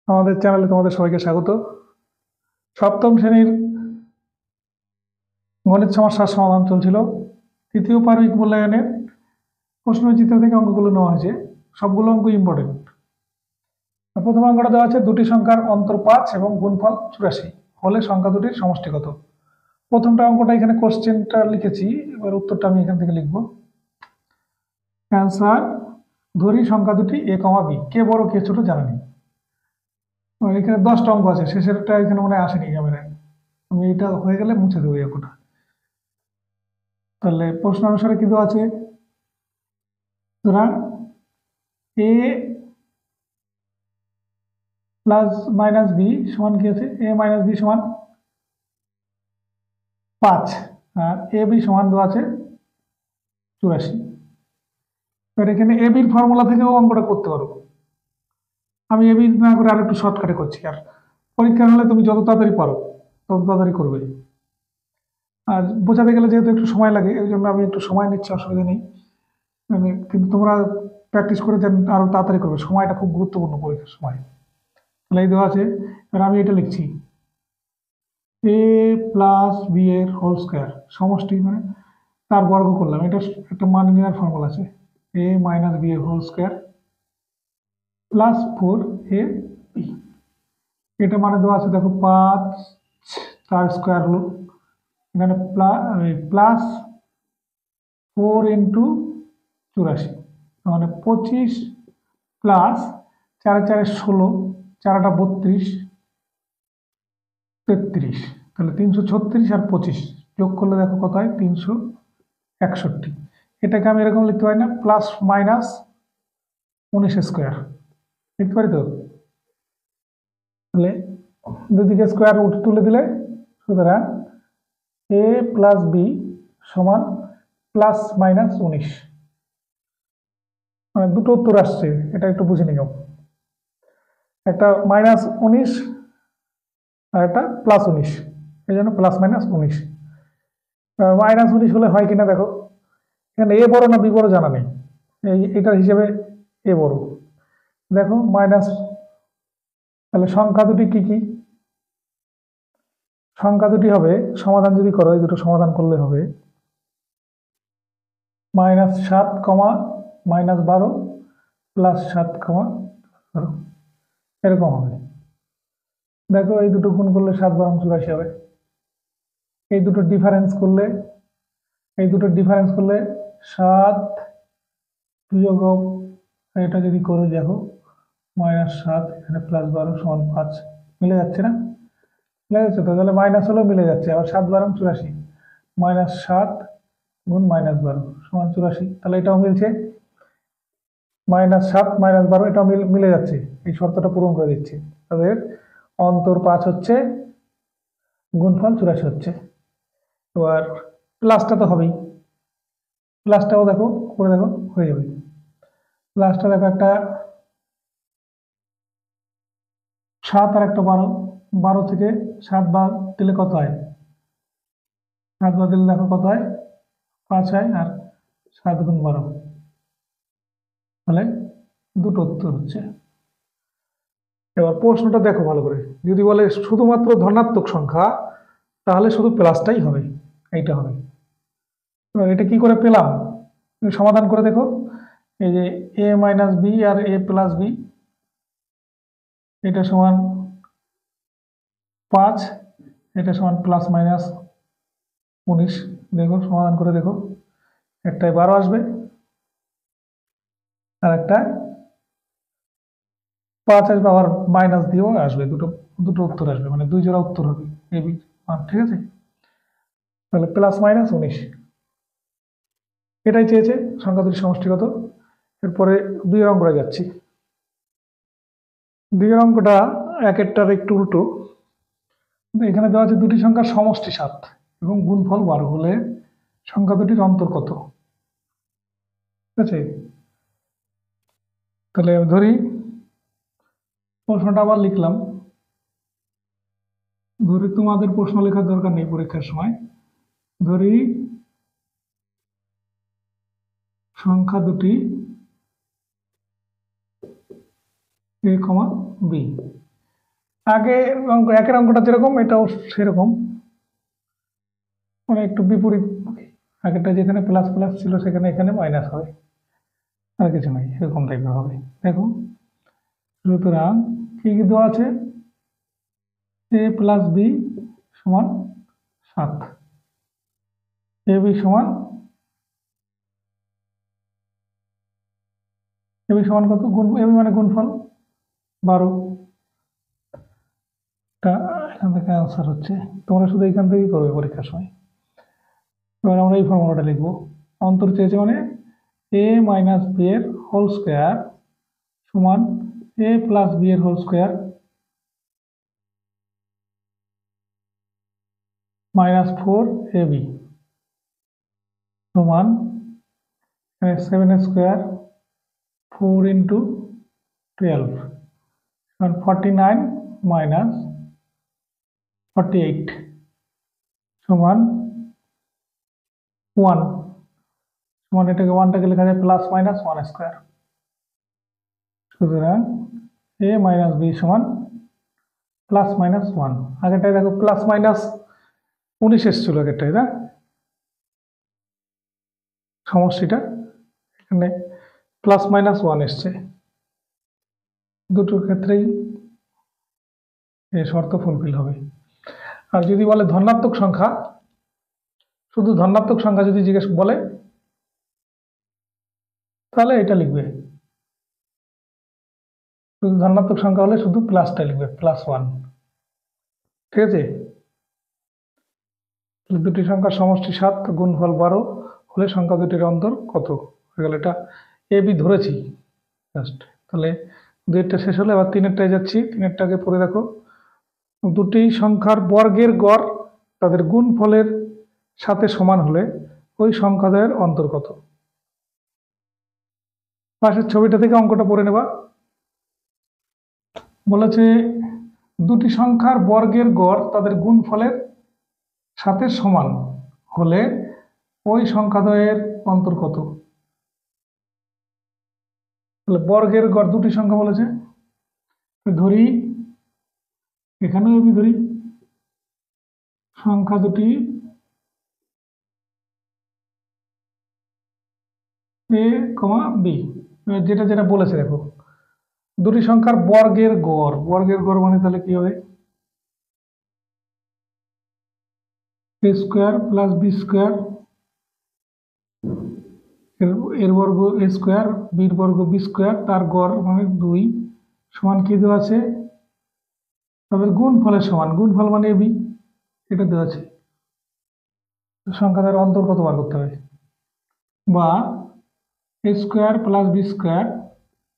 আমাদের চ্যানেলে তোমাদের সবাইকে স্বাগত। সপ্তম শ্রেণীর গণিত সমস্যার সমাধান চলছিল। তৃতীয় পারমিক মূল্যায়নের প্রশ্নচিত্র থেকে অঙ্কগুলো নেওয়া হয়েছে। সবগুলো অঙ্ক ইম্পর্টেন্ট। প্রথম অঙ্কটা দেওয়া আছে দুটি সংখ্যার অন্তর 5 এবং গুণফল 84 হলে সংখ্যা দুটির সমষ্টি কত। প্রথমটা অঙ্কটা এখানে কোশ্চেনটা লিখেছি, এবার উত্তরটা আমি এখান থেকে লিখব। অ্যান্সার: ধরি সংখ্যা দুটি a, b, কে বড় কে ছোট জানা নেই। এখানে 10টা অঙ্ক আছে, শেষেরটা এখানে মনে হয় আসেনি ক্যামেরায়। আমি এটা হয়ে গেলে মুছে দেবো এই অঙ্কটা। তাহলে প্রশ্ন অনুসারে কি দেওয়া আছে, সুতরাং a প্লাস মাইনাস বি সমান কি আছে, a মাইনাস বি সমান 5 আর এ বি সমান দেওয়া আছে 84। এবার এখানে এ বির ফর্মুলা থেকেও অঙ্কটা করতে পারো। আমি এ বি না করে আর একটু শর্টকাটে করছি, আর পরীক্ষা হলে তুমি যত তাড়াতাড়ি পারো তত তাড়াতাড়ি করবে। আর বোঝাতে গেলে যেহেতু একটু সময় লাগে, এই জন্য আমি একটু সময় নিচ্ছি, অসুবিধা নেই। কিন্তু তোমরা প্র্যাকটিস করে যেন আরো তাড়াতাড়ি করবে, সময়টা খুব গুরুত্বপূর্ণ পরীক্ষার সময়। তাহলে এই দেওয়া আছে, এবার আমি এটা লিখছি এ প্লাস বি এর হোল স্কোয়ার সমষ্টি, মানে তার বর্গ করলাম। এটা একটা মান নেওয়ার ফর্মুলা আছে, এ মাইনাস বি এর whole square plus 4 A B. এটা মানে দেওয়া আছে দেখো 5 তার স্কোয়ার হলো এখানে প্লাস 4 ইন্টু 84, মানে 25 প্লাস 4 4 16, 4 32, 33, তাহলে 336 আর 25 যোগ করলে দেখো কত হয়, 361। এটাকে আমি এরকম লিখতে পারি না, প্লাস মাইনাস 19 স্কোয়ার লিখতে পারি তো। তাহলে দুদিকে স্কোয়ার রুট তুলে দিলে, সুতরাং এ প্লাস বি সমান প্লাস মাইনাস 19, মানে দুটো উত্তর আসছে, এটা একটু বুঝে নিও। একটা -19 আর একটা +19, এই জন্য প্লাস মাইনাস 19। -19 হলে হয় কিনা দেখো, এখানে এ বড় না বি বড় জানা নেই, এটার হিসেবে এ বড়। দেখো মাইনাস, তাহলে সংখ্যা দুটি কি কি, সংখ্যা দুটি হবে, সমাধান যদি করো এই দুটো সমাধান করলে হবে -7, -12 +7, -12 এরকম হবে। দেখো এই দুটো গুণ করলে 7 × 84 হবে। এই দুটো ডিফারেন্স করলে, এই দুটো ডিফারেন্স করলে 7 বিয়োগ, এটা যদি করে দেখো -7 এখানে +12 সমান 5, মিলে যাচ্ছে না, মিলে যাচ্ছে তো, তাহলে মাইনাস হলেও মিলে যাচ্ছে। আবার 7 × 84, -7 গুণ -12 সমান 84, তাহলে এটাও মিলছে। -7 -12 এটাও মিলে যাচ্ছে, এই শর্তটা পূরণ করে দিচ্ছে। তাদের অন্তর 5 হচ্ছে, গুণফল 84 হচ্ছে। এবার প্লাসটা তো হবেই, প্লাসটাও দেখো করে দেখো হয়ে যাবে। প্লাসটা দেখো একটা 7 আর একটা 12, 12 থেকে 7 বাদ দিলে কত হয়, 7 বাদ দিলে দেখো কত হয়, 5 হয়, আর 7 × 12, তাহলে দুটো উত্তর হচ্ছে। এবার প্রশ্নটা দেখো ভালো করে, যদি বলে শুধুমাত্র ধনাত্মক সংখ্যা তাহলে শুধু প্লাসটাই হবে, এইটা হবে। এবার এটা কি করে পেলাম, সমাধান করে দেখো। এই যে a মাইনাস বি আর a প্লাস বি, এটা সমান 5, এটা সমান প্লাস মাইনাস 19। দেখো সমাধান করে দেখো, একটায় 12 আসবে আর একটা 5 আসবে, আবার মাইনাস দিয়েও আসবে, দুটো দুটো উত্তর আসবে, মানে 2 জোড়া উত্তর হবে এ বি। ঠিক আছে, তাহলে প্লাস মাইনাস 19 এটাই চেয়েছে সংখ্যা দুটি সমষ্টিগত। এরপরে 2 অঙ্কটা যাচ্ছি। 2 অঙ্কটা একেরটার একটু উল্টো। এখানে দেওয়া আছে দুটি সংখ্যার সমষ্টি 7 এবং গুণফল 12 হলে সংখ্যা দুটির অন্তর কত। ঠিক আছে, তাহলে ধরি প্রশ্নটা আবার লিখলাম, ধরি তোমাদের প্রশ্ন লেখার দরকার নেই পরীক্ষার সময়। ধরি সংখ্যা দুটি a, b, আগে একের অঙ্কটা যেরকম এটাও সেরকম, মানে একটু বিপরীত। আগেরটা যেখানে প্লাস প্লাস ছিল সেখানে এখানে মাইনাস হবে, আর কিছু নাই, এরকম টাইপের হবে। দেখো, সুতরাং কি কি দেওয়া আছে? এ প্লাস বি সমান 7, এ বি সমান কত? গুণ, এ বি মানে গুণফল 12। এখান থেকে অ্যান্সার হচ্ছে, তোমরা শুধু এখান থেকেই করবে পরীক্ষার সময়। এবার আমরা এই ফর্মুলাটা লিখবো। অন্তর চেয়েছে মানে এ মাইনাস বি এর হোল স্কোয়ার সমান এ প্লাস বি এর whole square minus 4 A B সমান 7 স্কোয়ার 4 ইন্টু 12 সমান 49 মাইনাস 48 সমান 1 সমান, এটাকে 1টাকে লেখা যায় প্লাস মাইনাস 1 স্কোয়ার। সুতরাং এ মাইনাস বি সমান প্লাস মাইনাস 1। আগেরটায় দেখো প্লাস মাইনাস 19 এসেছিল আগেরটায়, না সমষ্টিটা, এখানে প্লাস মাইনাস 1 এসছে। দুটোর ক্ষেত্রেই এই শর্ত ফুলফিল হবে। আর যদি বলে ধনাত্মক সংখ্যা, শুধু ধনাত্মক সংখ্যা যদি জিজ্ঞেস বলে তাহলে এটা লিখবে, শুধু ধনাত্মক সংখ্যা হলে শুধু প্লাসটা লিখবে, +1। ঠিক আছে, দুটি সংখ্যার সমষ্টি 7 গুণফল 12 হলে সংখ্যা দুটির অন্তর কত হয়ে গেল? এটা এ বি ধরেছি জাস্ট। তাহলে 2টা শেষ হলো, এবার 3এরটায় যাচ্ছি। 3এরটাকে পড়ে দেখো, দুটি সংখ্যার বর্গের গড় তাদের গুণফলের সাথে সমান হলে ওই সংখ্যাদ্বয়ের অন্তর কত? পাশের ছবিটা থেকে অঙ্কটা পড়ে নেবা। বলেছে দুটি সংখ্যার বর্গের গড় তাদের গুণফলের সাথে সমান হলে ওই সংখ্যাদ্বয়ের অন্তর কত? তাহলে বর্গের গড় দুটি সংখ্যা বলেছে, ধরি এখানেও আমি ধরি সংখ্যা দুটি এ কমা বি, যেটা যেটা বলেছে দেখো, দুটি সংখ্যার বর্গের গড়, বর্গের গড় মানে তাহলে কি হবে? এ স্কোয়ার প্লাস বি স্কোয়ার, এর বর্গ এ স্কোয়ার, বির বর্গ বি স্কোয়ার, তার গড় মানে 2 সমান কি দেওয়া আছে? তাদের গুণফলের সমান, গুণফল মানে এ বি, এটা দেওয়া আছে। সংখ্যা দ্বারা অন্তর কত বার করতে হবে? বা A square plus B square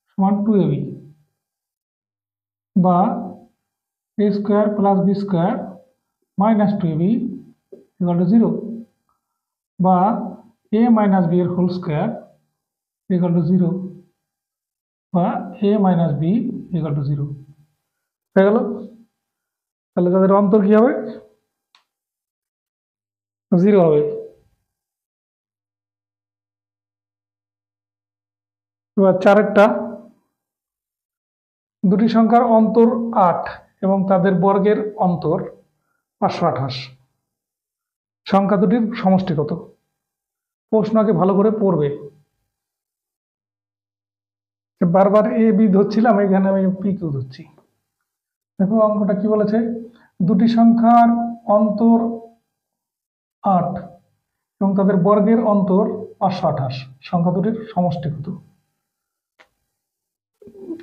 সমান 2ab, বা A square plus B square minus 2ab equal to 0, বা এ মাইনাস বি এর হোল স্কোয়ার ইকুয়াল টু 0, বা A minus B equal to 0 হয়ে গেল। তাহলে তাদের অন্তর কি হবে? 0 হবে। এবার 4এরটা, দুটি সংখ্যার অন্তর 8 এবং তাদের বর্গের অন্তর 528, সংখ্যা দুটির সমষ্টি কত? প্রশ্নকে ভালো করে পড়বে। বারবার এ বি ধরছিলাম, এখানে আমি পি কিউ ধরছি। দেখো অঙ্কটা কি বলেছে, দুটি সংখ্যার অন্তর 8 এবং তাদের বর্গের অন্তর 528, সংখ্যা দুটির সমষ্টি কত?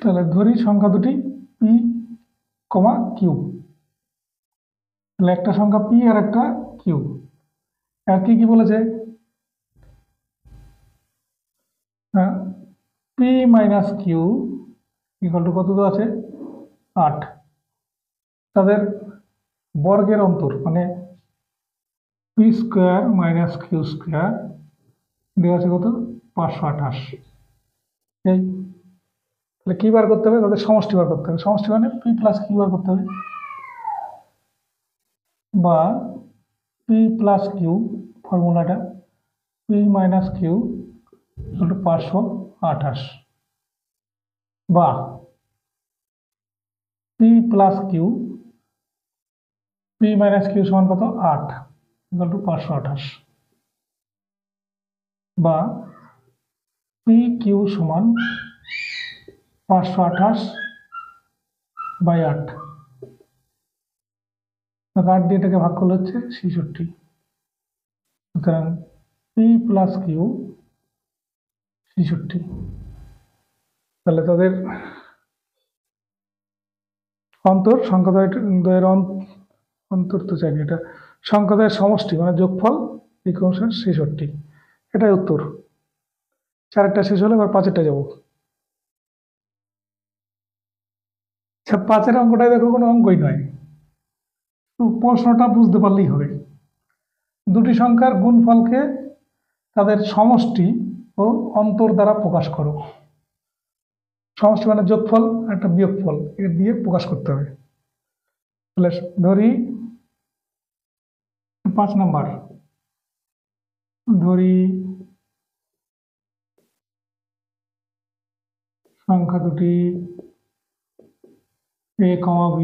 তাহলে ধরি সংখ্যা দুটি পি কমা কিউ, তাহলে একটা সংখ্যা পি আর একটা কিউ। আর কি কি বলেছে? P minus Q equal to কত দেওয়া আছে? 8। তাদের বর্গের অন্তর মানে P square minus Q square দেওয়া আছে কত? 528। এই তাহলে কি বার করতে হবে? তাদের সমষ্টি বার করতে হবে। সমষ্টি মানে পি প্লাস কিউ বার করতে হবে, বা পি প্লাস কিউ ফর্মুলাটা P minus Q equal to 528, বা P P plus Q, P minus Q সমান কত 8 ইকুয়াল টু 528, বা পি কিউ সমান 528 বাই 8, 8 দিয়ে এটাকে ভাগ করলে হচ্ছে 66। সুতরাং পি প্লাস কিউ 66। তাহলে তাদের অন্তর সংখ্যাদ্বয়ের অন্তর তো চাইনি, এটা সংখ্যাদ্বয়ের সমষ্টি মানে যোগফল ইকুয়াল 66, এটাই উত্তর। 4টা শেষ হলে এবার 5এরটা যাবো। 5এর অঙ্কটাই দেখো কোনো অঙ্কই নয়, প্রশ্নটা বুঝতে পারলেই হবে। দুটি সংখ্যার গুণফলকে তাদের সমষ্টি ও অন্তর দ্বারা প্রকাশ করো। সমষ্টি মানে যোগফল, একটা বিয়োগফল, এর দিয়ে প্রকাশ করতে হবে। তাহলে ধরি 5 নাম্বার, ধরি সংখ্যা দুটি a, b,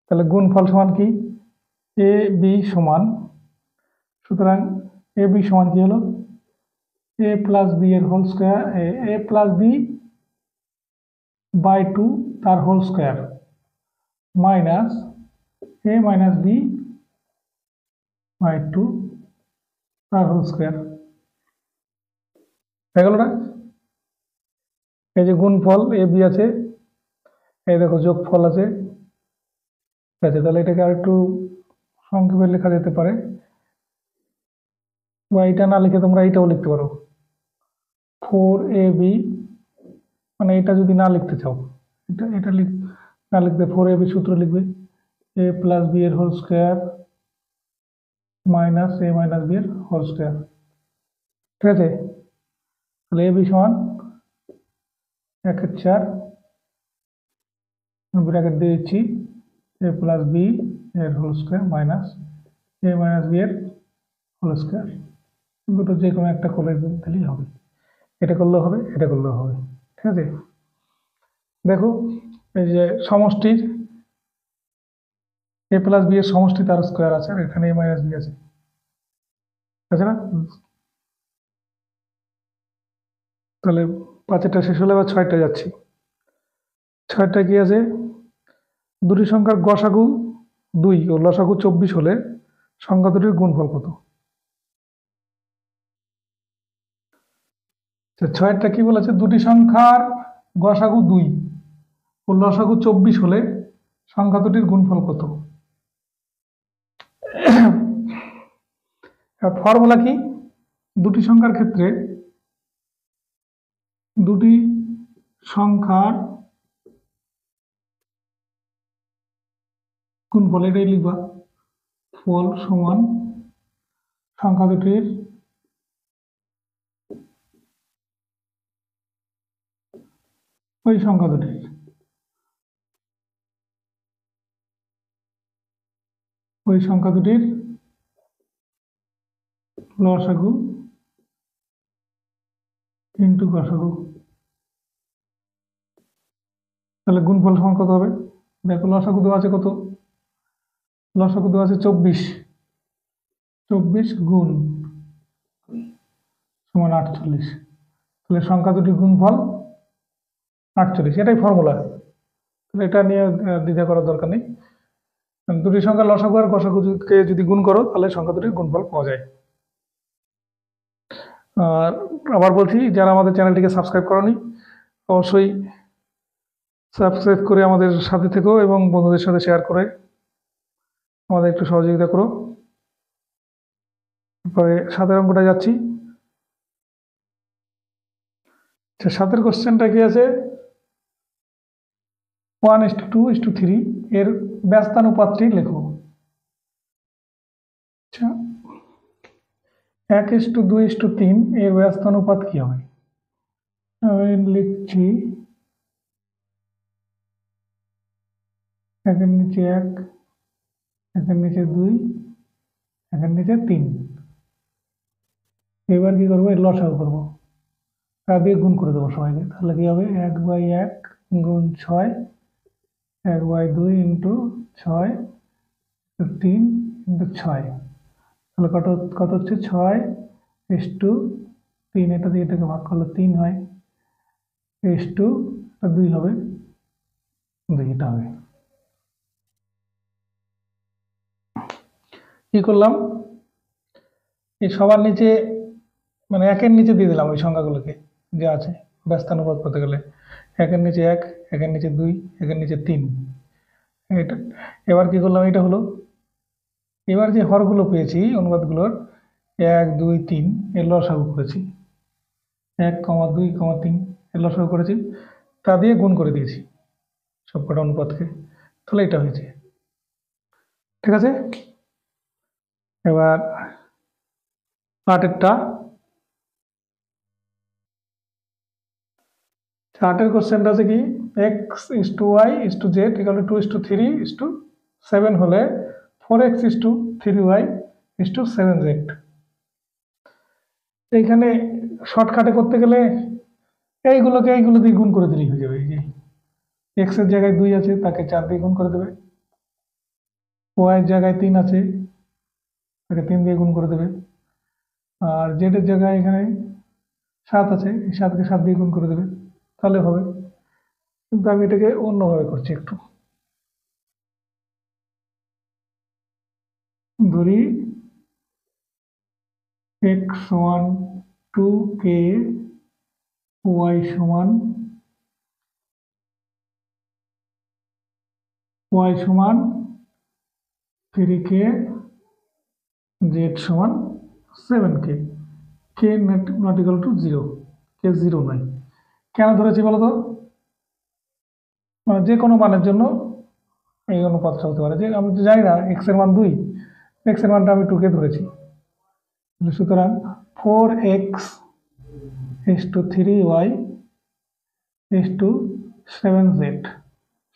তাহলে গুণফল সমান কি a b সমান, সুতরাং a b সমান কি হলো a প্লাস b এর whole square, a plus b by 2 তার whole square minus a minus b by 2 তার হোল স্কয়ার। হয়ে গেল না? এই যে গুণফল a b আছে, এই দেখো যোগফল আছে, ঠিক আছে। তাহলে এটাকে আর একটু সংক্ষেপে লেখা যেতে পারে, বা এটা না লিখে তোমরা এইটাও লিখতে পারো, 4ab, মানে এটা যদি না লিখতে চাও, এটা এটা না লিখবে 4ab সূত্র লিখবে a প্লাস b এর whole square minus a minus b এর হোল স্কয়ার, ঠিক আছে। তাহলে ab সমান 1/4 ব্র্যাকেট দিয়ে দিচ্ছি a প্লাস b এর whole square minus a minus b এর হোল স্কয়ার, দুটো যে কোনো একটা করে দিলেই হবে। এটা করলেও হবে, এটা করলেও হবে, ঠিক আছে। দেখো এই যে সমষ্টির a প্লাস b এর সমষ্টি তার স্কয়ার আছে, আর এখানে a মাইনাস b আছে, আছে না? তাহলে 5টা শেষ হলে আবার 6টা যাচ্ছি। 6টা কি আছে, দুটি সংখ্যার গসাগু 2 ও লসাগু 24 হলে সংখ্যা দুটির গুণফল কত? 6টা কি বলেছে, দুটি সংখ্যার গসাগু 2 ও লসাগু 24 হলে সংখ্যা দুটির গুণফল কত? ফর্মুলা কি, দুটি সংখ্যার ক্ষেত্রে দুটি সংখ্যার গুণফল, এটাই লিখবা, ফল সমান সংখ্যা দুটির ওই সংখ্যা দুটির লসাগু ইন্টু গসাগু। তাহলে গুণফল সমান কত হবে? দেখো লসাগু দেওয়া আছে কত, লসাগু দেওয়া আছে 24, 24 গুণ সমান 48, তাহলে সংখ্যা দুটির গুণফল 48, এটাই ফর্মুলা। তাহলে এটা নিয়ে দ্বিধা করার দরকার নেই, দুটি সংখ্যা লসাগু আর গসাগুকে যদি গুণ করো তাহলে সংখ্যা দুটির গুণফল পাওয়া যায়। আর আবার বলছি, যারা আমাদের চ্যানেলটিকে সাবস্ক্রাইব করনি অবশ্যই সাবস্ক্রাইব করে আমাদের সাথে থেকো এবং বন্ধুদের সাথে শেয়ার করে আমাদের একটু সহযোগিতা করো। তারপরে 7এর অঙ্কটা যাচ্ছি। 7এর কোশ্চেনটা কি আছে, 1:2:3 এর ব্যস্তানুপাতটি লেখো। আচ্ছা, 1:2:3 এর ব্যস্তানুপাত কি হবে? আমি লিখছি 1-এর নিচে 1, 1-এর নিচে 2, 1-এর নিচে 3। এবার কি করবো, এর লসাগু করবো, তা দিয়ে গুণ করে দেবো সবাইকে। তাহলে কি হবে, 1/1 গুণ 6 1/2 ইন্টু 6 3 ইন্টু 6, তাহলে কত কত হচ্ছে 6:3, এটা দিয়ে এটাকে ভাগ করলে 3 হয়, টু 2 হবে, 2 এটা হবে। কি করলাম, এই সবার নিচে মানে একের নিচে দিয়ে দিলাম ওই সংখ্যাগুলোকে যে আছে ব্যস্তানুপাত করতে গেলে, একের নিচে 1, একের নিচে 2, একের নিচে 3, এটা। এবার কি করলাম, এটা হলো, এবার যে হরগুলো পেয়েছি অনুপাতগুলোর 1, 2, 3 এর লসাগু করেছি, 1, 2, 3 এর লসাগু করেছি, তা দিয়ে গুণ করে দিয়েছি সবকটা অনুপাতকে, তাহলে এটা হয়েছে। ঠিক আছে, এবার চার্টের কোশ্চেনটা আছে কি, x:y:z = 2:3:7 হলে 4x:3y:7z। এইখানে শর্টকাটে করতে গেলে এইগুলো দিয়ে গুণ করে দিলেই হয়ে যাবে। এই যে এক্স এর জায়গায় 2 আছে, তাকে 4 দিয়ে গুণ করে দেবে, ওয়াই এর জায়গায় 3 আছে, তাকে 3 দিয়ে গুণ করে দেবে, আর জেড এর জায়গায় এখানে 7 আছে, এই 7কে 7 দিয়ে গুণ করে দেবে, তাহলে হবে। কিন্তু আমি এটাকে অন্যভাবে করছি একটু, ধরি x1 2k, y সমান 3k, z সমান 7k, k not equal to 0, k 0 নয়। কেন ধরেছি বলতো, যে কোনো মানের জন্য এই অনুপাতটা হতে পারে, যে আমি তো জানি না x এর মান 2, x এর মানটা আমি 2k ধরেছি, সুতরাং 4x:3y:7z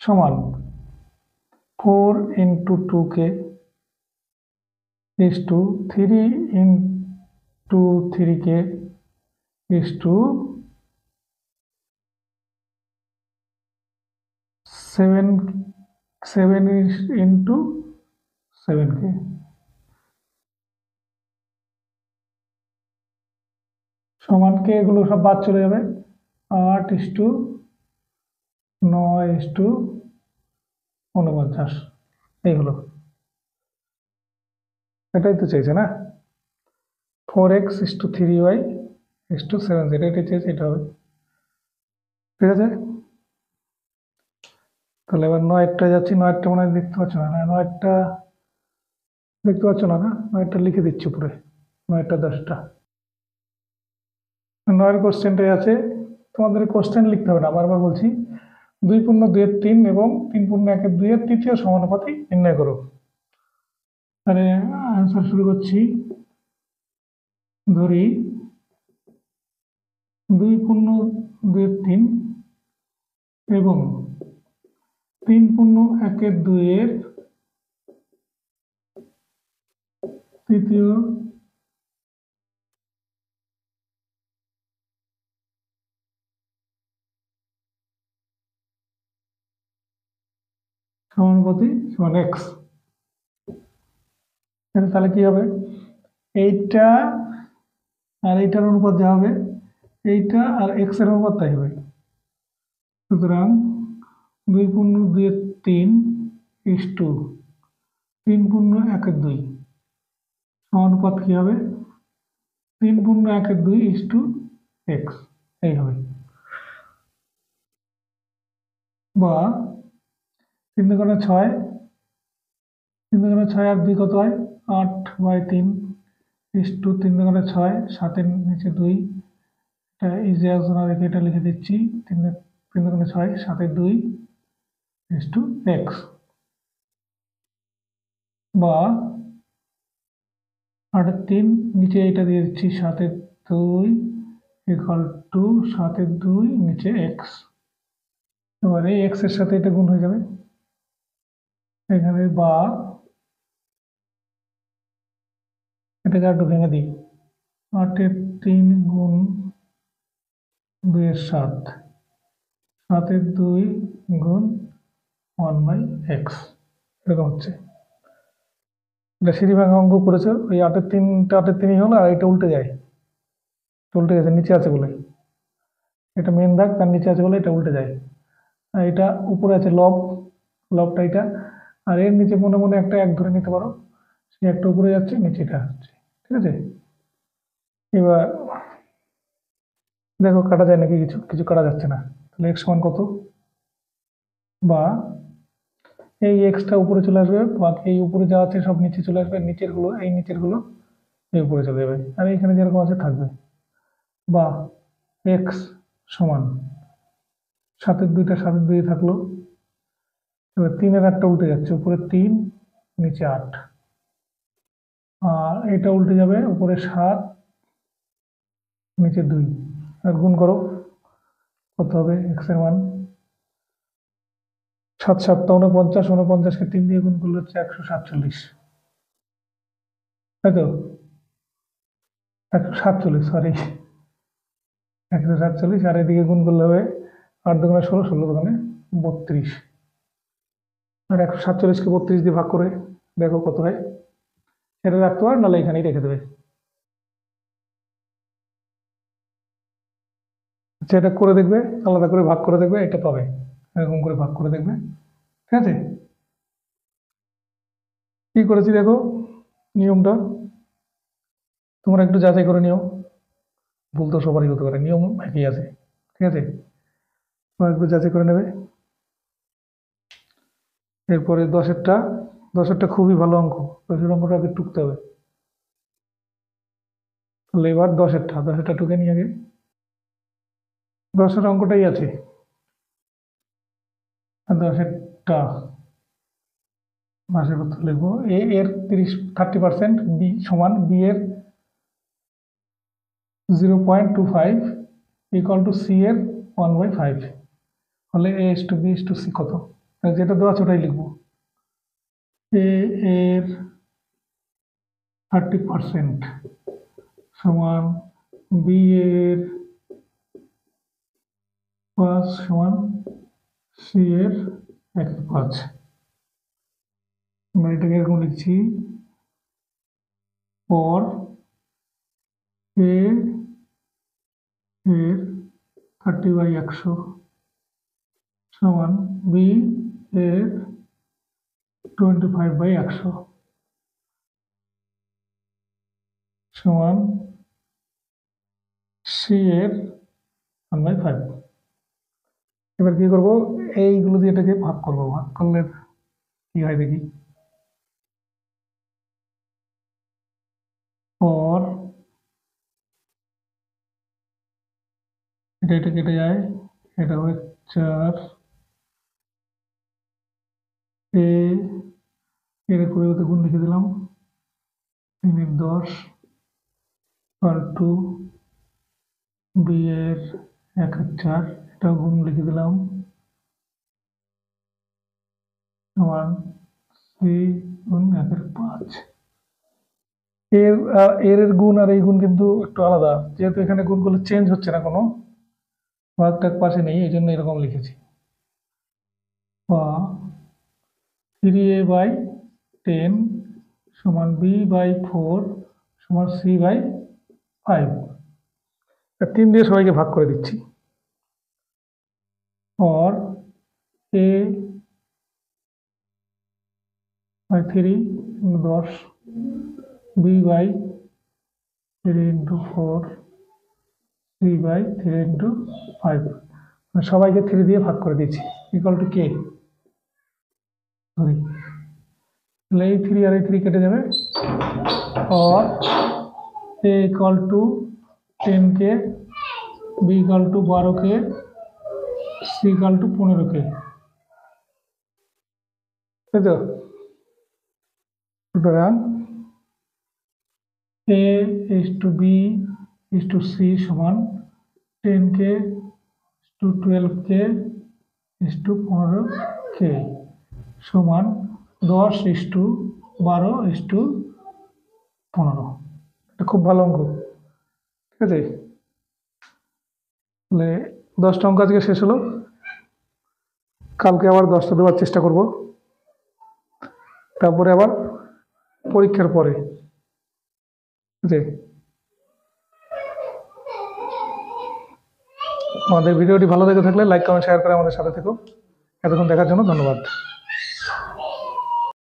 সমান 4 into 2k 3 into 3k 7 into 7k। সমানকে এগুলো সব বাদ চলে যাবে, 8:9:49, এই হলো। এটাই তো চাইছে না, 4x:3y:7z, এটাই চাইছে, এটা হবে। ঠিক আছে, তাহলে এবার 9টা যাচ্ছি, 9টা মনে হয় দেখতে পাচ্ছ না, 9টা দেখতে পাচ্ছ না, 9টা লিখে দিচ্ছি উপরে, 9টা 10টা। 9 কোশ্চেনটাই আছে, তোমাদের কোশ্চেন লিখতে হবে না, বারবার বলছি। 2.2-3 এবং 3.1-2 এর তৃতীয় সমানুপাতি নির্ণয় করো। তাহলে আনসার শুরু করছি, ধরি 2.2-3 এবং 3.1-2 এর তৃতীয় সমানুপাতি সমান x। তাহলে কি হবে, এইটা আর এইটার অনুপাত যা হবে, এইটা আর x এর অনুপাত তাই হবে। সুতরাং 2.2-3 3.1-2 সমানুপাত কি হবে, 3.1-2 x, এই হবে। বা 3×6, 3×6 আর 2 কত হয়, 8/3 3×6, 7-এর নিচে 2, এটা ইজি আলোচনা রেখে এটা লিখে দিচ্ছি, 3×6 7-2 x, বা 8-3 নিচে এটা দিয়ে দিচ্ছি 7-2 = 7-2 নিচে x। এবারে x এর সাথে এটা গুণ হয়ে যাবে এখানে, বা এটাকে একটু ভেঙে দিই, 8-3 গুণ 2-7, 7-2 গুণ 1/x এরকম হচ্ছে। এটা সিঁড়ি ভাঙা অঙ্ক করেছে, ওই 8-3 হলো, আর এটা উল্টে যায়, উল্টে গেছে নিচে আছে বলে, এটা মেন দাগ, তার নিচে আছে বলে এটা উল্টে যায়। আর এটা উপরে আছে লব, লবটা এটা, আর এর নিচে মনে মনে একটা এক ধরে নিতে পারো, সে একটা উপরে যাচ্ছে, নিচে এটা হচ্ছে, ঠিক আছে। এবার দেখো কাটা যায় নাকি, কিছু কিছু কাটা যাচ্ছে না, তাহলে x সমান কত, বা এই এক্সটা উপরে চলে আসবে, বাকি এই উপরে যা আছে সব নিচে চলে আসবে, নিচের গুলো এই নিচের গুলো এই উপরে চলে যাবে, আর এইখানে যেরকম আছে থাকবে। বা এক্স সমান 7-এর 2টা 7-এর 2 থাকলো, এবার 3-এর 8টা উল্টে যাচ্ছে, উপরে 3 নিচে 8, আর এটা উল্টে যাবে, উপরে 7 নিচে 2, আর গুণ করো, কত হবে এক্স এর মান, 7-7 49, 49কে 3 দিয়ে গুণ করলে হচ্ছে 147, তাই তো, 147, সরি 147, আর এদিকে গুণ করলে হবে 8 × 2 = 16, 16 × 2 = 32, আর 147কে 32 দিয়ে ভাগ করে দেখো কত হয়, এটা রাখতে পারো, নাহলে এখানেই রেখে দেবে। আচ্ছা, এটা করে দেখবে, আলাদা করে ভাগ করে দেখবে, এটা পাবে, এরকম করে ভাগ করে দেখবে, ঠিক আছে। কি করেছি দেখো নিয়মটা, তোমরা একটু যাচাই করে নিও, ভুল তো সবারই হতে পারে, নিয়ম একই আছে, ঠিক আছে, তোমরা একটু যাচাই করে নেবে। এরপরে 10-এরটা খুবই ভালো অঙ্ক, 10-এর অঙ্কটা আগে টুকতে হবে, তাহলে এবার 10-এরটা টুকে নিয়ে আগে, 10-এর অঙ্কটাই আছে, আর 10-এরটা মাসের পত্র লিখবো, এ এর 30% বি সমান বি এর 0.25 ইকুয়াল টু সি এর 1/5, হলে A is to B is to C কত, যেটা দেওয়া আছে ওটাই লিখবো। এ এর 30% সমান বি এর 5 সমান সি এর 1/5, আমরা এটাকে এরকম লিখছি, পর এ এর 30/100 সমান বি এর 25/100 সমান সি এর 1/5। এবার কি করবো, এইগুলো দিয়ে এটাকে ভাগ করবো, ভাগ করলে কি হয় দেখি, পর এটা কেটে যায়, এটা হবে 4, এ এর পরিবর্তে গুণ লিখে দিলাম, 3-10 আর 2 বি এর 1/4, এটাও গুণ লিখে দিলাম, 1 সি গুণ 1/5। এর গুণ আর এই গুণ কিন্তু একটু আলাদা, যেহেতু এখানে গুণগুলো চেঞ্জ হচ্ছে না, কোনো ভাগটাগ পাশে নেই, এই জন্য এরকম লিখেছি, বা 3a/10 সমান b/4 সমান c/5, 3 দিয়ে সবাইকে ভাগ করে দিচ্ছি, और a/3 10, b/3 × 4 c/3 × 5, সবাইকে 3 দিয়ে ভাগ করে দিচ্ছি, ইকুয়াল টু কে, সরি, তাহলে এই 3 আর এই 3 কেটে যাবে, और a इक्वल टू 10 के, b इक्वल टू 12 के, c इक्वल टू 15 के, তাই তো, সুতরাং a is to b is to c সমান 10 के is to 12 के is to 15 के সমান 10 is to 12 is to 15, এটা খুব ভালো অঙ্ক, ঠিক আছে। তাহলে 10টা অঙ্ক আজকে শেষ হলো। কালকে আবার 10টা দেওয়ার চেষ্টা করব, তারপরে আবার পরীক্ষার পরে। জি, আমাদের ভিডিওটি ভালো লেগে থাকলে লাইক কমেন্ট শেয়ার করে আমাদের সাথে থেকো। এতক্ষণ দেখার জন্য ধন্যবাদ।